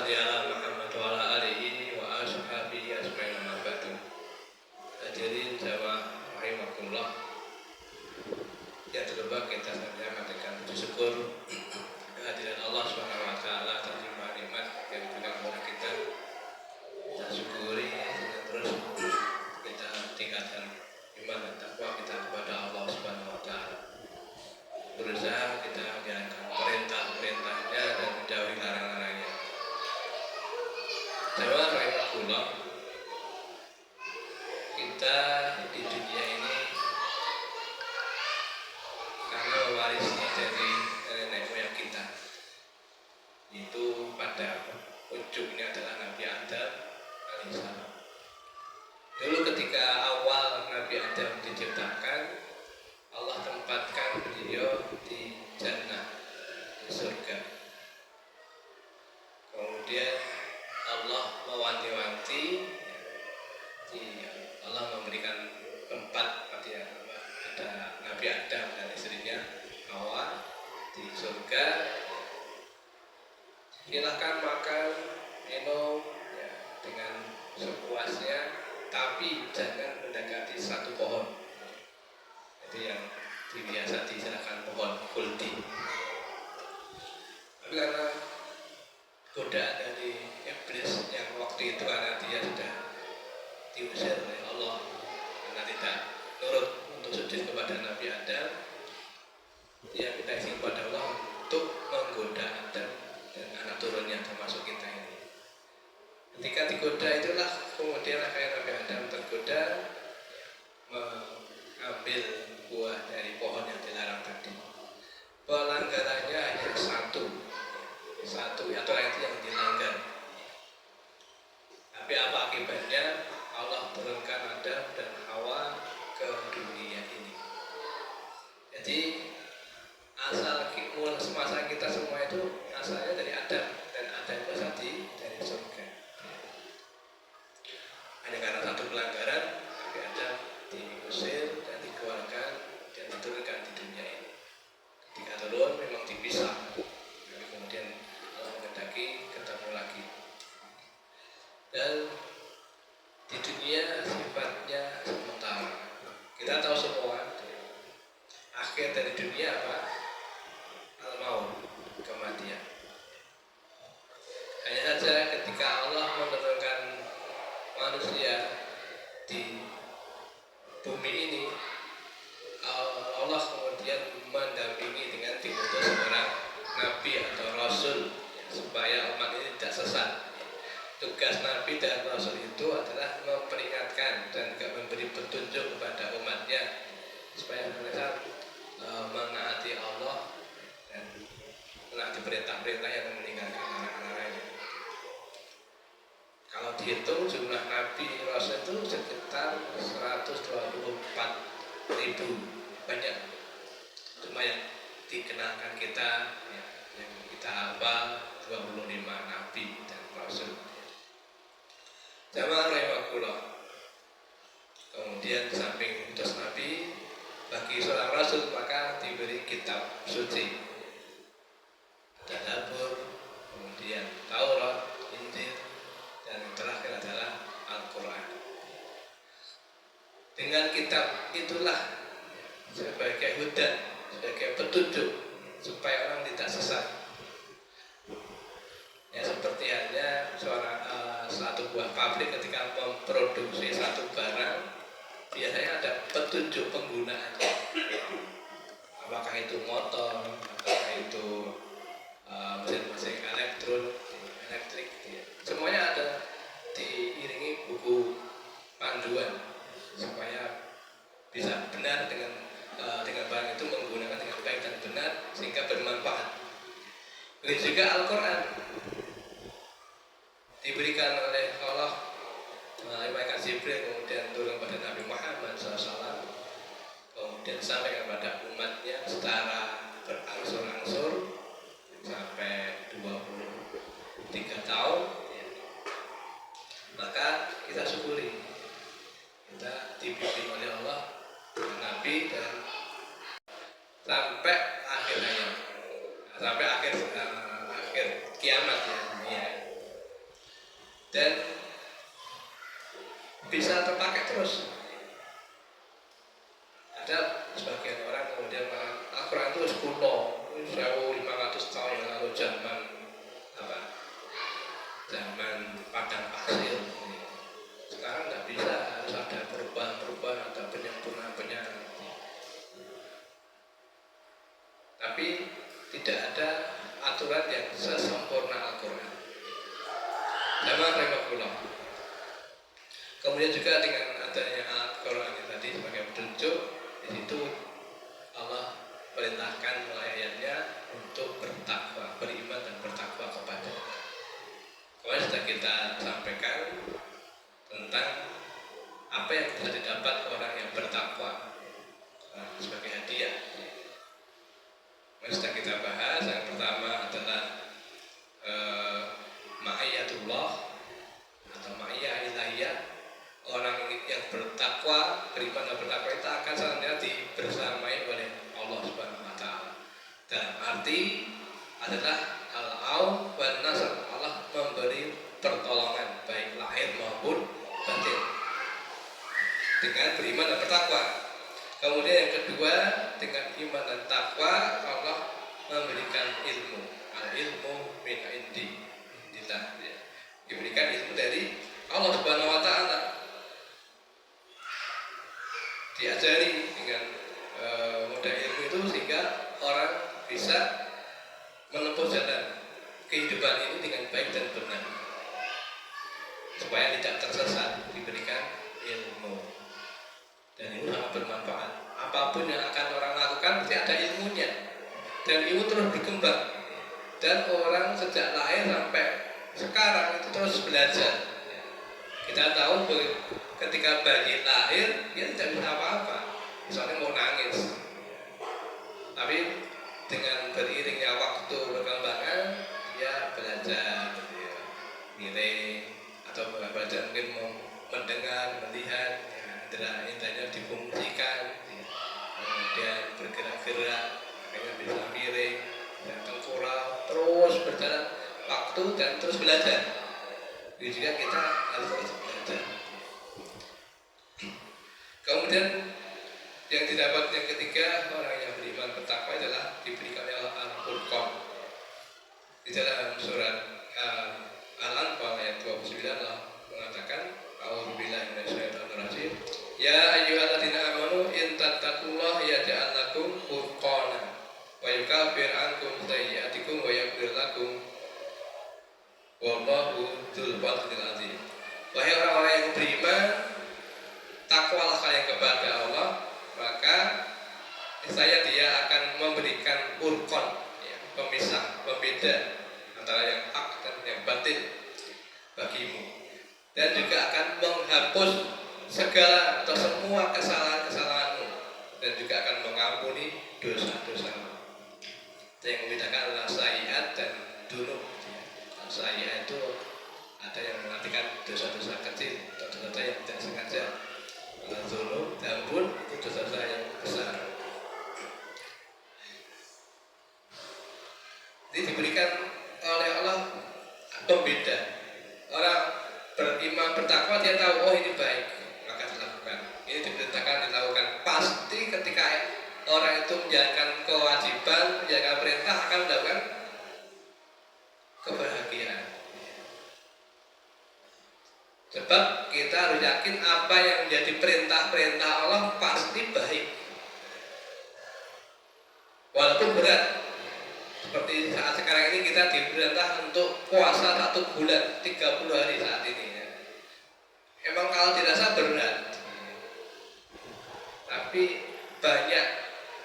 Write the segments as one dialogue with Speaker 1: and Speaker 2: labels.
Speaker 1: sholli ala Muhammad wa ala alihi wa ashabihi ajmain amma ba'du. Hadirin jamaah rahimakumullah. Yang terlebih kita sampaikan puji syukur kehadiran Allah Subhanahu wa taala atas limpah nikmat yang diberikan kepada kita. Kita syukuri dan terus kita tingkatkan iman dan takwa kita kepada Allah Subhanahu wa taala. Berusaha kita menjalankan perintah-perintahnya dan menjauhi larangan-larangannya. Jamaah rahimakumullah, kita di dunia ini karena mewarisi dari nenek moyang kita, itu pada ujungnya adalah Nabi Adam alaihissalam. Dulu ketika awal Nabi Adam diciptakan, Allah tempatkan beliau di jannah, di surga. Kemudian Allah mewanti-wanti, Allah memberikan tempat ada Nabi Adam dan istrinya Hawa di surga. Silakan makan, minum ya, dengan sepuasnya, tapi jangan mendekati satu pohon. Itu yang biasa disilakan pohon khuldi. Tapi karena godaan dari iblis yang waktu itu karena dia sudah diusir oleh Allah karena tidak nurut untuk sujud kepada Nabi Adam, dia minta izin kepada Allah untuk menggoda Adam dan anak turunnya termasuk kita ini. Ketika digoda itulah kemudian akhirnya Nabi Adam tergoda mengambil buah dari pohon yang dilarang tadi. Pelanggarannya hanya satu atau itu yang dilanggar. Tapi apa akibatnya? Allah turunkan Adam dan Hawa ke dunia ini. Jadi asal semasa kita semua itu asalnya dari Adam, dan Adam berasal dari surga. Hanya karena satu pelanggaran, Nabi Adam diusir dan dikeluarkan dan diturunkan di dunia ini. Ketika turun memang dipisah, tapi kemudian Allah menghendaki ketemu lagi. Dan di dunia sifatnya sementara. Kita tahu semua akhir dari dunia apa? Al-maut, kematian. Hanya saja ketika Allah menurunkan manusia di bumi ini, Allah kemudian mendampingi dengan diutus seorang nabi atau rasul supaya umat ini tidak sesat. Tugas nabi dan rasul itu adalah memperingatkan dan juga memberi petunjuk kepada umatnya supaya mereka menaati Allah dan menaati perintah-perintah yang meninggalkan larangan-larangannya. Kalau dihitung jumlah nabi rasul itu sekitar 124.000, banyak. Cuma yang dikenalkan kita, yang kita hafal 25 nabi dan rasul. Jamaah rahimakumullah. Kemudian di samping utus nabi, bagi seorang rasul maka diberi kitab suci. Ada Zabur, kemudian Taurat, Injil, dan yang terakhir adalah Al-Quran. Dengan kitab itulah sebagai hudan, sebagai petunjuk supaya orang tidak sesat. Ya, seperti halnya satu buah pabrik ketika memproduksi satu barang, biasanya ada petunjuk penggunaannya. Apakah itu motor, apakah itu mesin-mesin elektrik, semuanya ada diiringi buku panduan supaya bisa benar dengan barang itu menggunakan dengan baik dan benar sehingga bermanfaat. Begitu juga Al-Quran diberikan oleh Allah melalui malaikat Jibril, kemudian turun pada Nabi Muhammad SAW, kemudian sampai kepada umatnya secara berangsur-angsur sampai 23 tahun. Maka kita syukuri kita dibimbing oleh Allah dengan Nabi dan sampai akhir hayat, sampai akhir kiamat ya. dan bisa terpakai terus. Ada sebagian orang kemudian Al-Quran itu kuno, 1500 tahun yang lalu, zaman padang pasir. Sekarang nggak bisa, harus ada perubahan-perubahan, ada penyempurnaan. Tapi tidak ada aturan yang sesempurna Al-Quran. Jamaah rahimahullah. Kemudian juga dengan adanya Al-Quran ini tadi sebagai petunjuk, di situ Allah perintahkan melayaninya untuk bertakwa, beriman dan bertakwa kepada. Kemarin sudah kita sampaikan tentang apa yang bisa didapat orang yang bertakwa sebagai hadiah. Kemarin sudah kita bahas, yang pertama adalah ma'iyatullah atau ma'iyah ilahiyah. Orang yang bertakwa, beriman dan bertakwa itu akan selanjutnya dibersamai oleh Allah Subhanahu wa Ta'ala. Dalam arti adalah al-aun wan nasr, Allah memberi pertolongan baik lahir maupun batin dengan beriman dan bertakwa. Kemudian yang kedua, dengan iman dan takwa Allah memberikan ilmu. Al-ilmu min indillah, diberikan ilmu dari Allah Subhanahu wa Ta'ala. Diajari dengan mudah ilmu itu sehingga orang bisa menempuh jalan kehidupan ini dengan baik dan benar, supaya tidak tersesat. Diberikan ilmu, dan ilmu sangat bermanfaat. Apapun yang akan orang lakukan pasti ada ilmunya, dan ilmu terus berkembang, dan orang sejak lahir sampai sekarang itu terus belajar. Kita tahu ketika bayi lahir dia tidak bisa apa-apa, misalnya mau nangis, tapi dengan beriringnya waktu perkembangan dia belajar miring, atau belajar mungkin mau mendengar, melihat, indera-inderanya difungsikan, kemudian bergerak-gerak, akhirnya bisa miring dan tengkurap, terus berjalan waktu dan terus belajar. Jadi juga kita harus terus belajar. Kemudian yang didapat yang ketiga, orang yang beriman bertakwa adalah diberikan Al-Furqan. Di dalam surat Al-Anfal ayat 29 Allah mengatakan, A'udzubillahi minasyaitonir rajim. Ya ayyuhalladzina amanu in tattaqullaha yaj'al lakum furqana wa yukaffir 'ankum sayyi'atikum wa yaghfir lakum wallahu dzul fadlil 'azim. Wahai orang-orang yang beriman, takwalah kalian kepada Allah, maka saya dia akan memberikan furqan, pemisah, pembeda antara yang hak dan yang batil bagimu, dan juga akan menghapus segala atau semua kesalahan-kesalahanmu, dan juga akan mengampuni dosa-dosamu. Yang membedakan adalah sayyi'at dan dunub. Sayyi'at itu ada yang mengartikan dosa-dosa kecil atau dosa-dosa yang tidak sengaja. Dunub dan pun itu dosa-dosa yang besar. Ini diberikan oleh Allah pembeda. Orang beriman bertakwa dia tahu, oh ini baik, maka dilakukan. Ini diperintahkan dilakukan. Pasti ketika orang itu menjalankan kewajiban, menjalankan perintah, akan mendapatkan kebahagiaan. Sebab kita harus yakin apa yang menjadi perintah-perintah Allah pasti baik, walaupun berat. Seperti saat sekarang ini kita diperintah untuk puasa 1 bulan 30 hari saat ini. Emang kalau dirasa berat, tapi banyak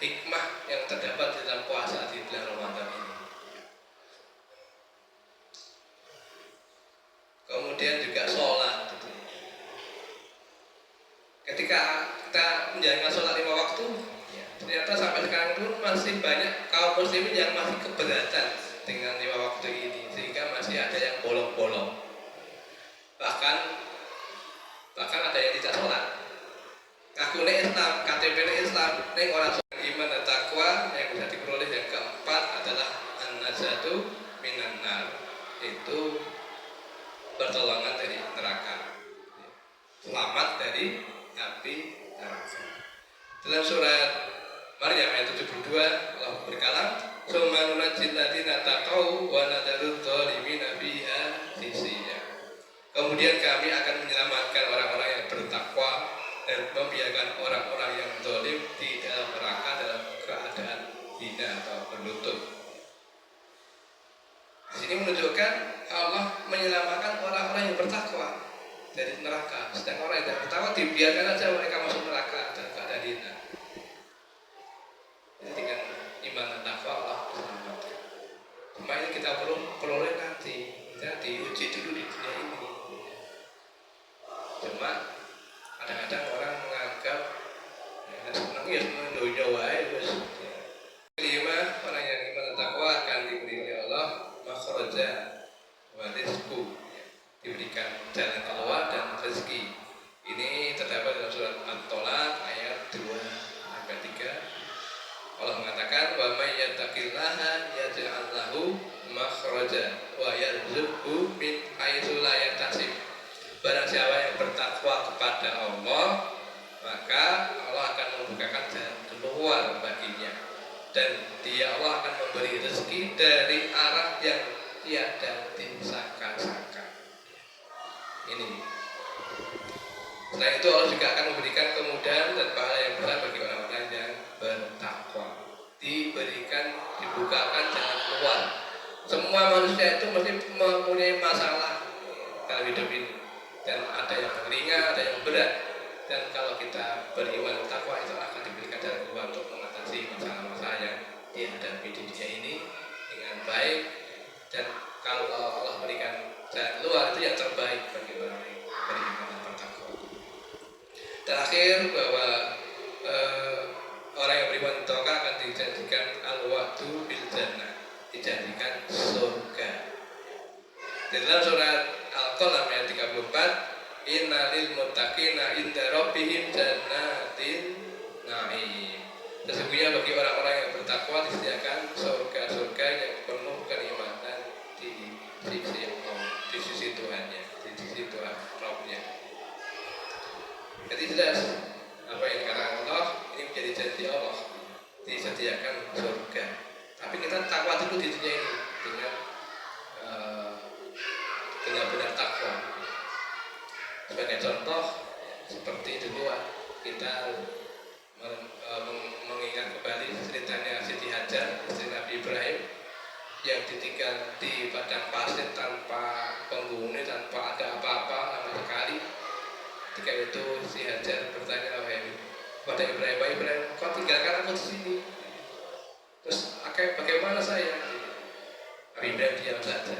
Speaker 1: hikmah yang terdapat di dalam puasa di bulan Ramadan ini. Kemudian juga sholat. Ketika kita menjalankan sholat 5 waktu, ternyata sampai sekarang pun masih banyak kaum muslimin yang masih keberatan dengan 5 waktu ini, sehingga masih ada yang bolong-bolong. Bahkan ada yang tidak sholat. Ngaku Islam, KTP Islam, ini orang iman dan takwa yang bisa diperoleh. Yang keempat adalah an-najatu minan nar, itu pertolongan dari neraka, selamat dari api neraka. Dalam surat Maryam ayat 72 Allah berkalam, "Tsumma nunajjil ladzina taqaw wa nadharudz zalimina fiha jithiya." Kemudian kami akan menyelamatkan orang-orang yang bertakwa dan membiarkan orang-orang yang zalim di dalam neraka dalam keadaan hina atau berlutut. Di sini menunjukkan Allah menyelamatkan orang-orang yang bertakwa dari neraka, sedangkan orang yang tidak bertakwa dibiarkan saja mereka masuk neraka dalam keadaan hina. Jadi dengan iman dan takwa Allah selamatkan. Cuma ini kita perlu peroleh nanti, kita diuji dulu di dunia ini. Cuma kadang-kadang orang menganggap senang ya senang dunia wae terus. Kelima, orang yang iman dan takwa akan diberi oleh Allah makhraja wa rizqu, diberikan jalan keluar dan rezeki. Ini terdapat dalam surat At-Tolaq ayat 2 sampai 3. Allah mengatakan, "Wa may yattaqillaha yaj'al lahu makhraja wa yarzuqhu min haitsu la yahtasib." Barang siapa yang bertakwa kepada Allah, maka Allah akan membukakan jalan keluar baginya, dan Dia Allah akan memberi rezeki dari arah yang tiada disangka-sangka. Ini. Selain itu Allah juga akan memberikan kemudahan dan pahala yang besar bagi orang-orang yang bertakwa. Dibukakan jalan keluar. Semua manusia itu mesti mempunyai masalah dalam hidup ini, dan ada yang ringan, ada yang berat. Dan kalau kita beriman dan takwa, itu akan diberikan jalan keluar untuk mengatasi masalah-masalah yang dihadapi di dunia ini dengan baik. Dan kalau Allah berikan jalan keluar, itu yang terbaik bagi orang yang beriman dan bertakwa. Terakhir, bahwa orang yang beriman dan takwa akan dijanjikan al-wa'du bil jannah, dijanjikan surga. Di dalam surat Al-Qalam ayat 34, "Inna lil muttaqina inda rabbihim jannatin na'im." Sesungguhnya bagi orang-orang yang bertakwa disediakan surga-surga yang penuh kenikmatan di sisi Allah, di sisi Tuhannya, di sisi Tuhan Rabbnya. Jadi jelas apa yang dikatakan Allah ini menjadi janji Allah, disediakan surga. Tapi kita takwa dulu di dunia ini dengan benar-benar takwa. Sebagai contoh, seperti dulu kita mengingat kembali ceritanya Siti Hajar, istri Nabi Ibrahim, yang ditinggal di padang pasir tanpa penghuni, tanpa ada apa-apa sama sekali. Ketika itu si Hajar bertanya kepada Ibrahim, "Kau tinggalkan aku di sini. Terus bagaimana saya?" Nabi Ibrahim diam saja.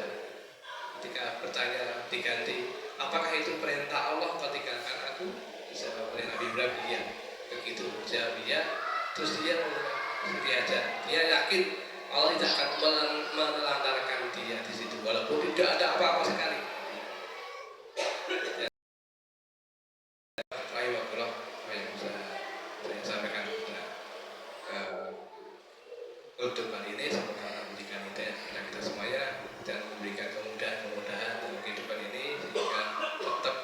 Speaker 1: Ketika bertanya diganti, "Apakah itu perintah Allah kau tinggalkan aku?" Dijawab oleh Nabi Ibrahim, "Iya." Begitu jawab iya, terus dia Hajar, dia yakin Allah tidak akan menelantarkan dia di situ, walaupun tidak ada apa-apa sekali. Untuk kali ini semoga memberikan hidayah kepada kita semuanya dan memberikan kemudahan dalam kehidupan ini, sehingga tetap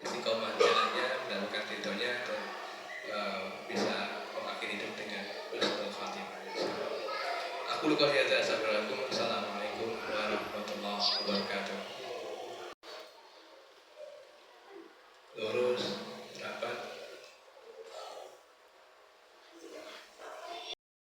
Speaker 1: istiqomah jalannya, mendapatkan ridhonya, dan bisa mengakhiri hidup dengan husnul khatimah. Aku lupa ya,